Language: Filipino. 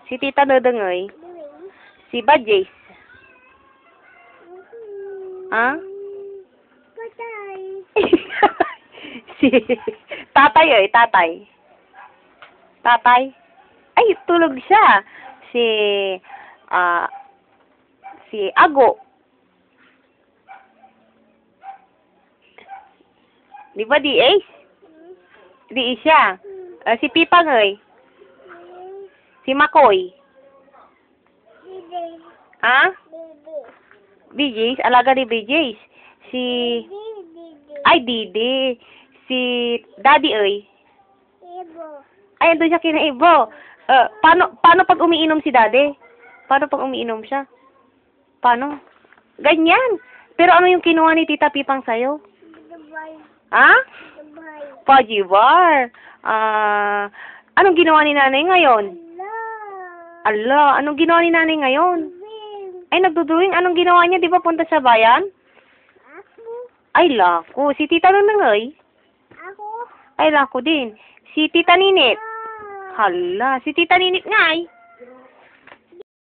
Si Tita Dodongoy. Si Badjace. Ha? Patay. Si Tatay Tatay. Tatay. Ay, tulog siya. Si si Ago. Di ba di Ace? Di siya. Si Pipang Si Makoy. Bibi. Ha? Bibi. BJ's, alaga ni BJ's. Si Bibi. ay Didi. Si Daddy Ibo. Ay, andun siya kina Ibo. Paano pag umiinom si Daddy? Paano pag umiinom siya? Paano? Ganyan. Pero ano yung kinuha ni Tita Pipang sa'yo? Dubai. Ha? Dubai. Pajibar. Anong ginawa ni nanay ngayon? Ala. Anong ginawa ni nanay ngayon? Win. Ay, nagduduwing. Anong ginawa niya? Di ba punta sa bayan? Ako. Ay, lako. Si Tita Lunangoy? Ako. Ay, lako din. Si Tita Ninit? Ah. Hala, si Tita Ninit nga ay.